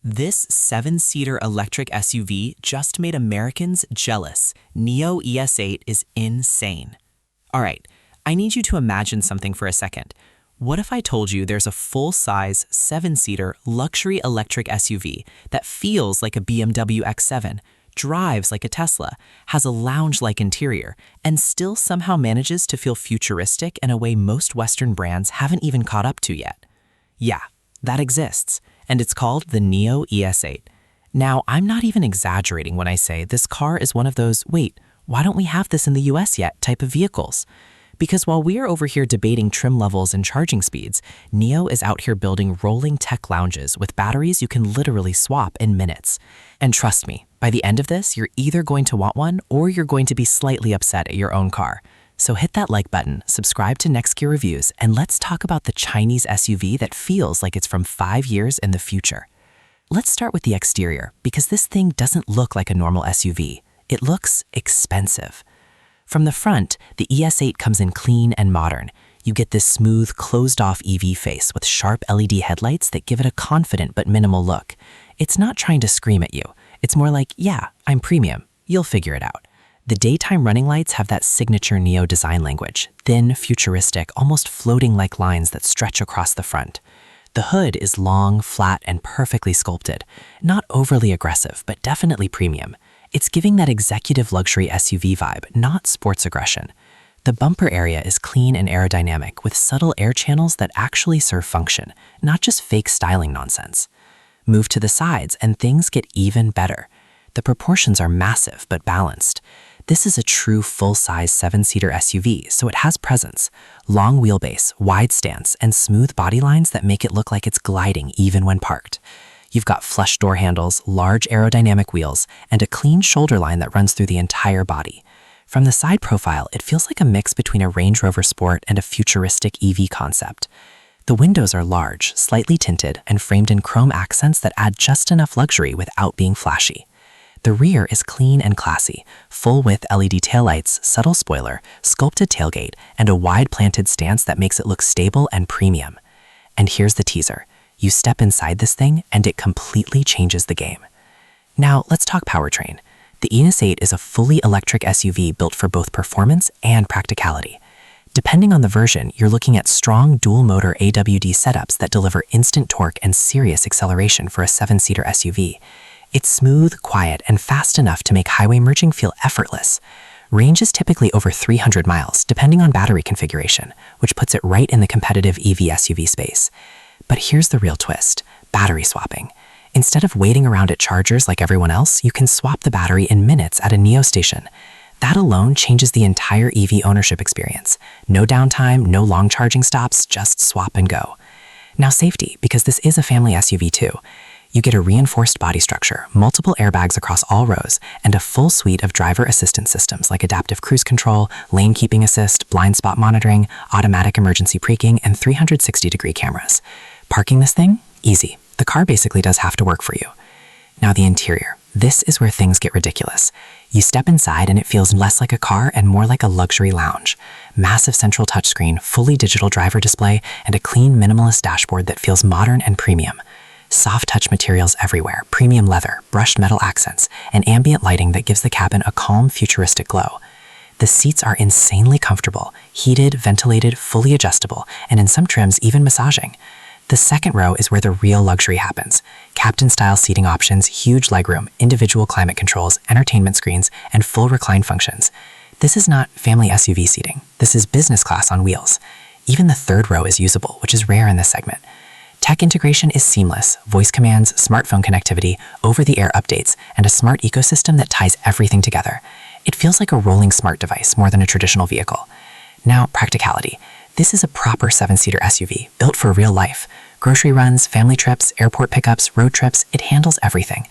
This 7-seater electric SUV just made Americans jealous. Nio ES8 is insane. All right, I need you to imagine something for a second. What if I told you there's a full-size 7-seater luxury electric SUV that feels like a BMW X7, drives like a Tesla, has a lounge-like interior, and still somehow manages to feel futuristic in a way most Western brands haven't even caught up to yet? Yeah, that exists, and it's called the Nio ES8. Now, I'm not even exaggerating when I say this car is one of those, wait, why don't we have this in the US yet type of vehicles. Because while we are over here debating trim levels and charging speeds, Nio is out here building rolling tech lounges with batteries you can literally swap in minutes. And trust me, by the end of this, you're either going to want one or you're going to be slightly upset at your own car. So hit that like button, subscribe to NextGear Reviews, and let's talk about the Chinese SUV that feels like it's from 5 years in the future. Let's start with the exterior, because this thing doesn't look like a normal SUV. It looks expensive. From the front, the ES8 comes in clean and modern. You get this smooth, closed-off EV face with sharp LED headlights that give it a confident but minimal look. It's not trying to scream at you. It's more like, yeah, I'm premium. You'll figure it out. The daytime running lights have that signature Nio design language, thin, futuristic, almost floating-like lines that stretch across the front. The hood is long, flat, and perfectly sculpted. Not overly aggressive, but definitely premium. It's giving that executive luxury SUV vibe, not sports aggression. The bumper area is clean and aerodynamic with subtle air channels that actually serve function, not just fake styling nonsense. Move to the sides and things get even better. The proportions are massive but balanced. This is a true full-size 7-seater SUV, so it has presence. Long wheelbase, wide stance, and smooth body lines that make it look like it's gliding even when parked. You've got flush door handles, large aerodynamic wheels, and a clean shoulder line that runs through the entire body. From the side profile, it feels like a mix between a Range Rover Sport and a futuristic EV concept. The windows are large, slightly tinted, and framed in chrome accents that add just enough luxury without being flashy. The rear is clean and classy, full-width LED taillights, subtle spoiler, sculpted tailgate, and a wide planted stance that makes it look stable and premium. And here's the teaser. You step inside this thing, and it completely changes the game. Now, let's talk powertrain. The ES8 is a fully electric SUV built for both performance and practicality. Depending on the version, you're looking at strong dual-motor AWD setups that deliver instant torque and serious acceleration for a 7-seater SUV. It's smooth, quiet, and fast enough to make highway merging feel effortless. Range is typically over 300 miles, depending on battery configuration, which puts it right in the competitive EV SUV space. But here's the real twist: battery swapping. Instead of waiting around at chargers like everyone else, you can swap the battery in minutes at a Nio station. That alone changes the entire EV ownership experience. No downtime, no long charging stops, just swap and go. Now safety, because this is a family SUV too. You get a reinforced body structure, multiple airbags across all rows, and a full suite of driver assistance systems like adaptive cruise control, lane keeping assist, blind spot monitoring, automatic emergency braking, and 360-degree cameras. Parking this thing? Easy. The car basically does have to work for you. Now the interior. This is where things get ridiculous. You step inside and it feels less like a car and more like a luxury lounge. Massive central touchscreen, fully digital driver display, and a clean minimalist dashboard that feels modern and premium. Soft touch materials everywhere, premium leather, brushed metal accents, and ambient lighting that gives the cabin a calm, futuristic glow. The seats are insanely comfortable, heated, ventilated, fully adjustable, and in some trims even massaging. The second row is where the real luxury happens. Captain-style seating options, huge legroom, individual climate controls, entertainment screens, and full recline functions. This is not family SUV seating. This is business class on wheels. Even the third row is usable, which is rare in this segment. Tech integration is seamless: voice commands, smartphone connectivity, over-the-air updates, and a smart ecosystem that ties everything together. It feels like a rolling smart device more than a traditional vehicle. Now, practicality. This is a proper 7-seater SUV, built for real life. Grocery runs, family trips, airport pickups, road trips, it handles everything.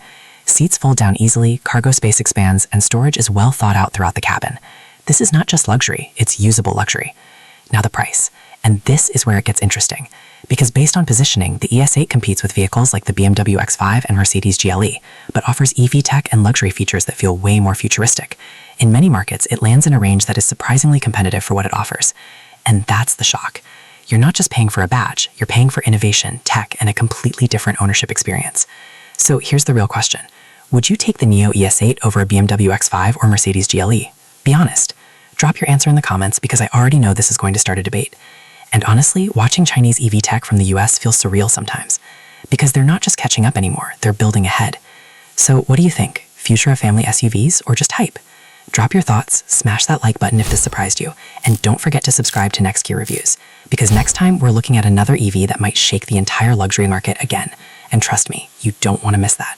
Seats fold down easily, cargo space expands, and storage is well thought out throughout the cabin. This is not just luxury, it's usable luxury. Now the price. And this is where it gets interesting. Because based on positioning, the ES8 competes with vehicles like the BMW X5 and Mercedes GLE, but offers EV tech and luxury features that feel way more futuristic. In many markets, it lands in a range that is surprisingly competitive for what it offers. And that's the shock. You're not just paying for a badge, you're paying for innovation, tech, and a completely different ownership experience. So here's the real question. Would you take the Nio ES8 over a BMW X5 or Mercedes GLE? Be honest. Drop your answer in the comments because I already know this is going to start a debate. And honestly, watching Chinese EV tech from the US feels surreal sometimes. Because they're not just catching up anymore, they're building ahead. So what do you think? Future of family SUVs or just hype? Drop your thoughts, smash that like button if this surprised you, and don't forget to subscribe to NextGear Reviews, because next time we're looking at another EV that might shake the entire luxury market again. And trust me, you don't want to miss that.